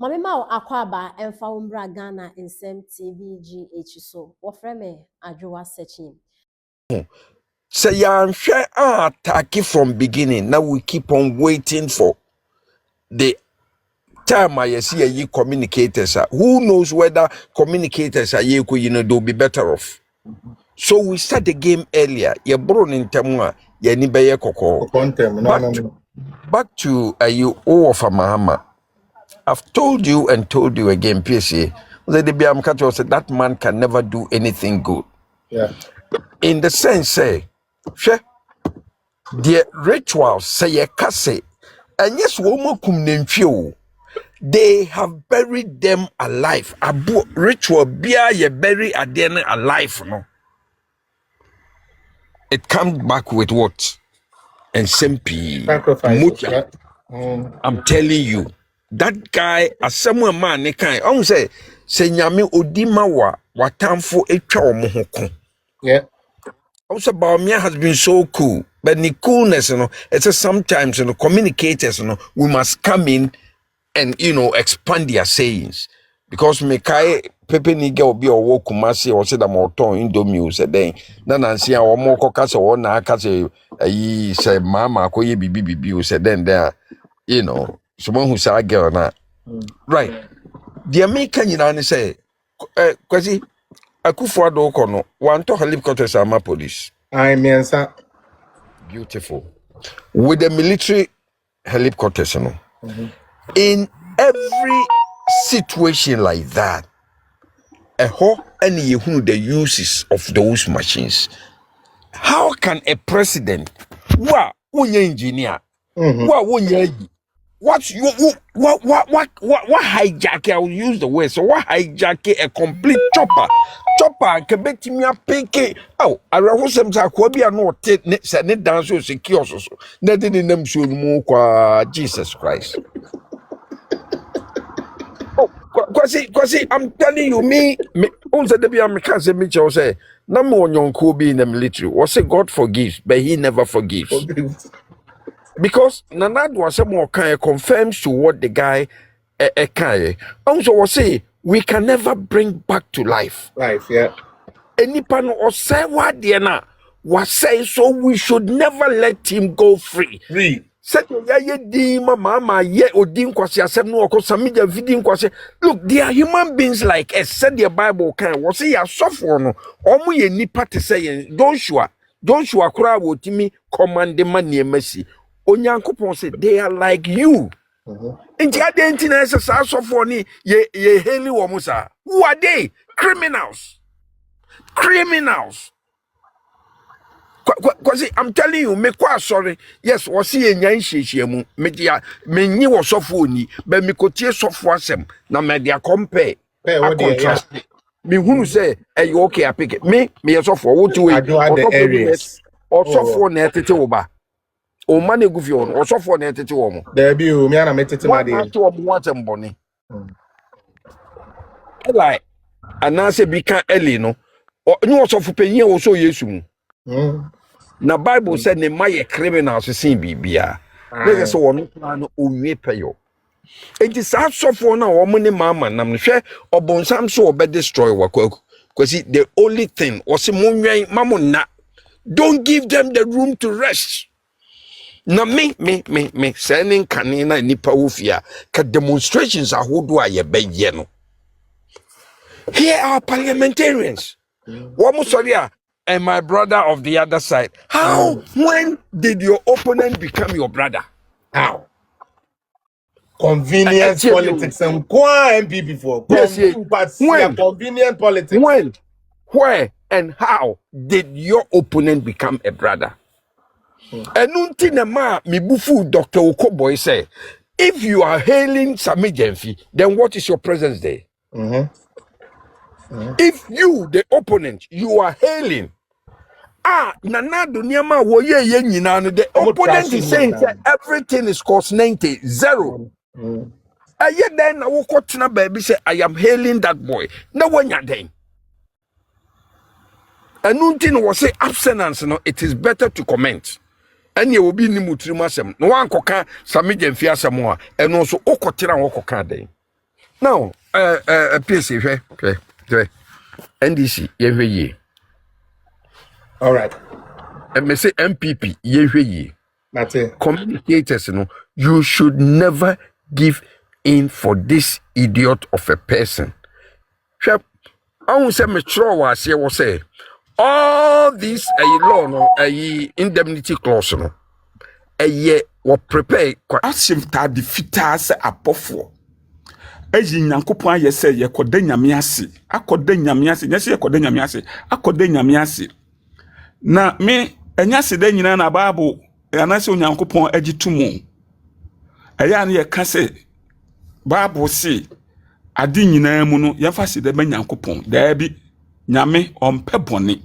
Mami ma akwaba emfa umbra Ghana insem TVGH so. Wofreme adwowa searching. Say ya share attack from beginning. Now we keep on waiting for the time I see ye communicators. Who knows whether communicators are they'll be better off. So we start the game earlier. Ye bro in temwa ye ni beye koko. Back to you all of Mahama. I've told you and told you again, PSA. That man can never do anything good. Yeah. In the sense, say, the rituals say ye kase, and yes, woman kum nemfio. They have buried them alive. Abu ritual bia ye bury adene alive, no. It comes back with what? And simple sacrifices. I'm telling you, that guy, as someone man, ne kind. I say nyame odima wa watamfo etwa omo Yeah. Also, Baumia has been so cool, but the coolness, it's a sometimes, communicators, we must come in and, expand their sayings. Because Mekai, Pepe Niga will be a walk, Kumasi, or said a motor in Domus a day. Nancy, or more cocas or Nakase, ye say, Mama, Koye BBB, said then there, someone who said, girl, not right. The American, say, Quasi, Akufo Addo one to helicopters are my police. I mean, sir. Beautiful. With the military helicopters, in every situation like that, and you know the uses of those machines. How can a president, what engineer, what hijack? I will use the word. So what hijack a complete chopper can bet me a pick. Oh, I was some Zakobia no said it down so secure so. Nothing in them should move Jesus Christ. Oh, Kwasi, I'm telling you, me, also the be American Mitchell say, number one young Kobe in the military was say God forgives, but he never forgives. Because Nanad was some more kind of confirms to what the guy kind. Also was say we can never bring back to life. Life, yeah. Any pan or say what Diana was say, so we should never let him go free. Said mama ye odin kwase asem no okosa media video kwase. Look, they are human beings like us. Said the Bible can was say ya suffer no omo ye nipa te say Joshua kura wotimi command man ne mercy. Onyankopon say they are like you. Inti adenti na ese sa suffer ni ye heli wo musa. Who are they? Criminals. Because I'm telling you, me quite sorry. Yes, was see a nyan shemu. Media me was so funny, but me could software sem. Now media compare. I contrast. Me who say, hey, you okay? I pick it. Me as of for what you I do have the areas. Also for net over. O money go for also for net over. There be you, me and I met it in my day. What bonny. Like, and now say, become early, no. Or you also for paying also yesu. Na Bible said ne maye criminals sin bibia. Let's say one plan onwe peyo. Enti sa sofo na wo ne mama nam ne hwe obonsam so obe destroy wakwaku. Because the only thing was monwen mamona. Don't give them the room to rest. Na me sending kanina nipa wofia ka demonstrations ahodo aye beye no. Here are parliamentarians. Womo sorry and my brother of the other side. How? When did your opponent become your brother? How? Convenience politics and MP before. Yes, when? Convenient politics. When? Where? And how did your opponent become a brother? And until mi bufu Dr. Okoboy say, if you are hailing Sami Jenfi, then what is your presence there? If you, the opponent, you are hailing, Nana Dunyama wo ye Nyinaa, the opponent is saying that everything is cost 90, 0. Yet then I will cut na baby say I am hailing that boy. No one ya then. And nothing was say abstinence, no, it is better to comment. And you will be ni mutrimasem. No one koka Sami Jenfi asamoa, and also okotira wokoka then. Now, PC, NDC, ye. All right. And me say MPP, ye. That's it. Communicators, you should never give in for this idiot of a person. I won't say me sure what I was say. All these law no indemnity clause no were prepared. Asim ta defita se apofo. Eji nyankopon aye se ye koda nyame ase. Akoda nyame ase. Nyese ye koda nyame ase. Akoda nyame ase. Na me enya se da nyina na Bible anase onyankopon agitumu. Eya na ye ka se Bible se ade nyina mu no yemfa se da nyankopon. Da bi nyame ompe bone.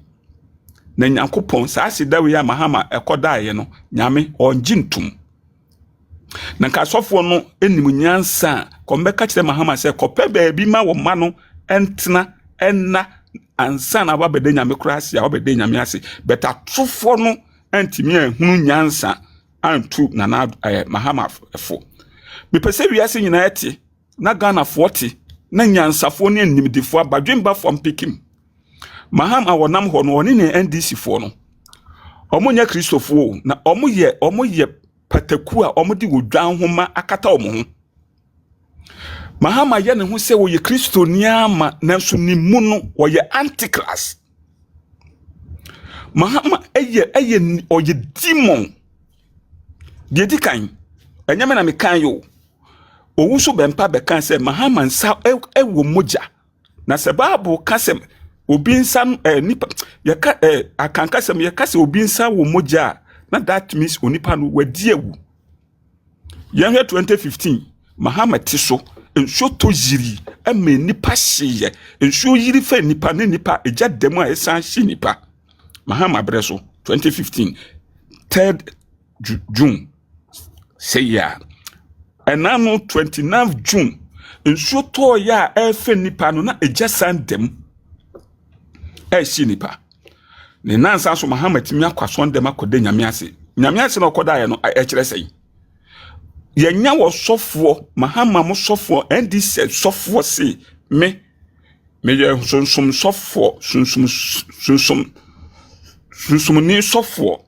Na nyankopon saa se da we ya Mahama ekoda ye no nyame onjintum. Na nka sofo no enim nyansa kombeka kire Mahama se kope baabi ma wo ma no entena enna ansa na wabede nyame krase ya wabede nyame ase beta trofo no entimi ehunu nyansa antu na Mahama fo mepese wiase nyina ete na Ghana 40 na nyansafo ne animdifo abadwemba fo mpekim Mahama wonam ho no oni ne NDC fo no omunya Kristofo na omuye pataku a omudi wodwan homa akata omo. Mahama ye ne ho se wo ye Kristonia ma nanso ni mu no wo ye antichrist. Mahama oye demon. De di kan enyame na me kan yo. Owuso bempa be kan se Mahama nsa ewo moja. Na se Bible ka se obi nsa nipa ye ka akanka se ye ka se obi nsa wo moja. Na that means onipa no wadi ewu. Yan 2015 Mahama tiso enso to yiri eme nipa hye enso yiri fa nipa ne nipa eja demu a esan hye nipa. Mahama breso 2015 3rd June say ya enano 29th June enso to ya efe nipa no na eja san dem hye nipa. Ne nansa so Mahama timi akwaso ndem akoda nyame ase. Nyame ase no koda ye no kire sei. Yenya wo sofo Mahama mo sofo NDC sofo se me ye sunsum sofo sunsum ni sofo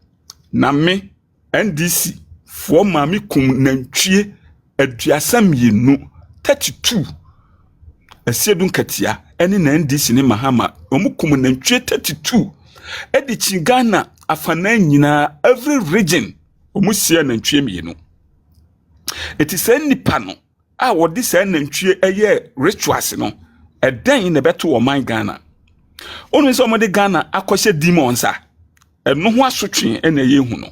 na me NDC fo ma mi kum nantwie aduasam yenu 32 esiedun katia ene na NDC ni Mahama omukum nantwie 32 edi Ghana afana nyina every region omusia nantwie mienu. Eti se nipa no a wodi se nantwie eye rituals no eden ne beto o man Ghana. Onu se omode Ghana akohye demons a eno ho asotwe ene ye hu no.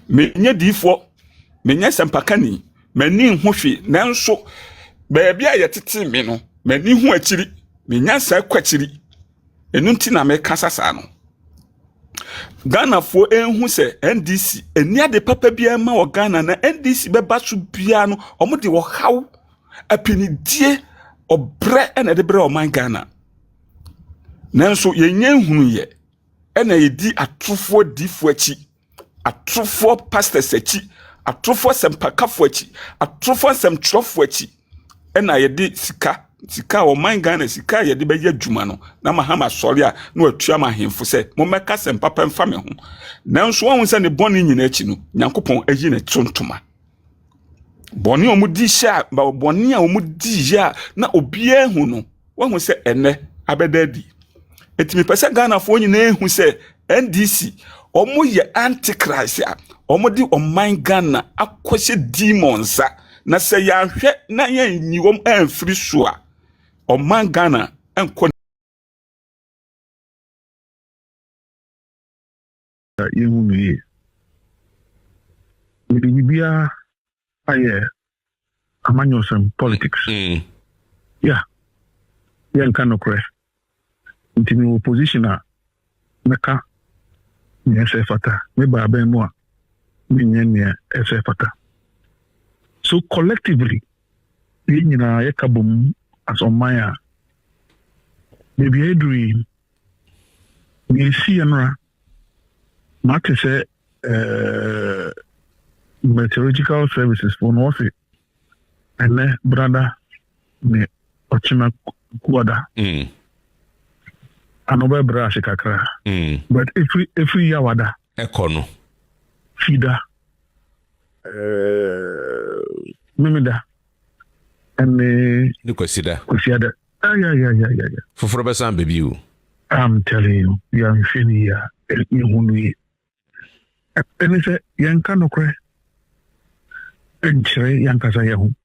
Menye difo menye sempakani mani ho hwe nanso baabi a yetete me no mani hu akiri menya sa kwakiri enu nti na me kasa sa no. Ghana fo enhu se NDC eni ade papa bia ma o Ghana na NDC beba so bia no omode wo haw apinidie obre ene de bre o man Ghana. Nanso yenye hunu ye ena yedi atrofo difo achi atrofo pastors achi atrofo sempakafo achi atrofo semtrofo achi ena yedi sika o man Ghana sika yedi be yadwuma no na Mahama sori a na atua ma hemfo se mo meka sempapa mfa me ho nanso won se ne boni nyina achi no Nyankopon ayi na tontoma boni omudi sha ba boni a omudi ya na obia hu no won se ene abedadi etimi pese Ghana fo nyina ehu se NDC omo ye antichrist a omo di o man Ghana akwose demons na se ya hwe na ye nyiwom amfiri so a o man Ghana enko yehu me bibia aye amanyosem politics yeah kind of crash into opposition meka fata me ba ben mo me fata so collectively nyina yakabum as on my maybe Adrian we see anra Mark say meteorological services for North and brother ne ochina kuada. Anobe brush kakra. But every year wada. Ekono. Fida. Mimida. And Ni kwasida. Kwasiada. Yeah. Foforo besan baby you. I'm telling you are feeling here. You hunu. And it's a young canocre. And chere young casayahu.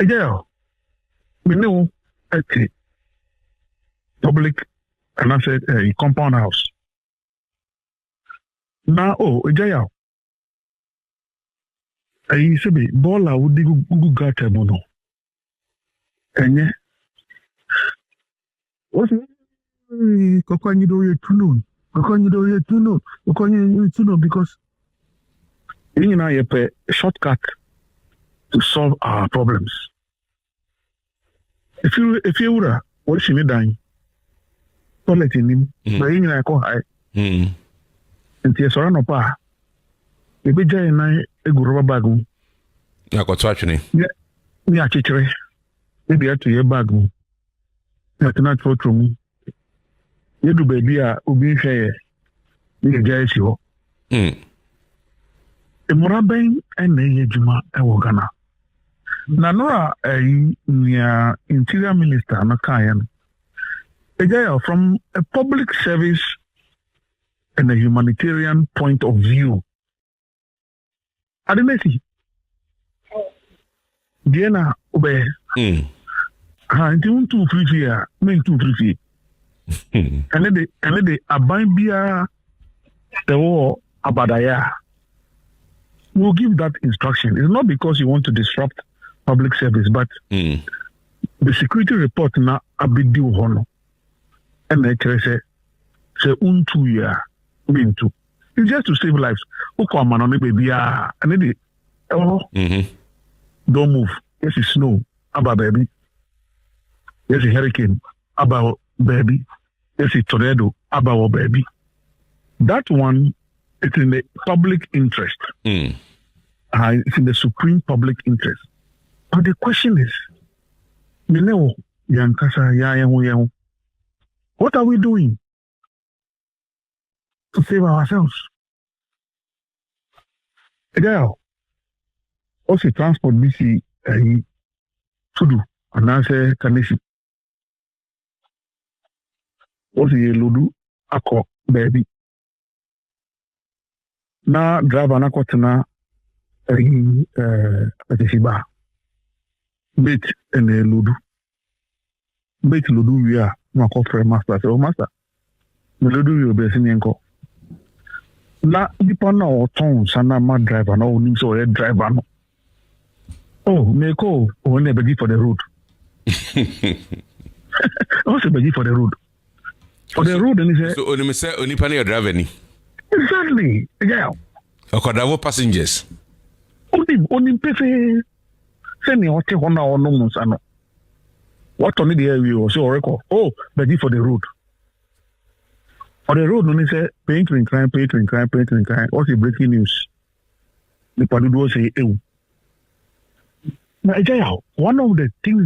Yeah. We know at public and I said compound house. Now, Jaya. I said, Bola would go got a mono. And yeah, what's Kokanyi do you to know? Kokanyi do you to know? Kokanyi to know because you know, you pay a shortcut to solve our problems. If you were what she made dying, toilet in him, but you know, I call high. And tears are no pa. If we jay and I a good rubber bag, I got watching. Me a teacher. Maybe I to your bag. Not for true. You do baby, ubi share. You guys, you. The Morabang and the Juma Ewogana. Nanora, a interior minister, Nakayan. A guy from a public service and a humanitarian point of view. I didn't see. Diana obey. I don't too free here, men too free. And then they abide beer the war abadaya. We'll give that instruction. It's not because you want to disrupt public service, but the security report na abidi hono. And they say untu ya mean to. It's just to save lives. Ukwa on baby and then they don't move. Yes, it's snow. About baby. Yes, a hurricane. About baby. Yes, a tornado. About baby. That one, it's in the public interest. It's in the supreme public interest. But the question is, you know, what are we doing to save ourselves? Girl, also transport BC to do, and I say, Kanisi. Also, you ludu ako baby. Na driver na kwatena atisiba bait and ludu bait ludu we are na call for master so master me ludu you be sinyenko na dipa na oton sana ma driver na oni so driver no oh me ko o ne be for the road also be for the road and he said so only me say only pani your driver ni. Exactly. Yeah. Okodavo passengers. Only pay send me what on our no sano. What on the area was your record? Oh, but for the road. For the road, only say pay to incline. What's the breaking news? The Padudo say, now, one of the things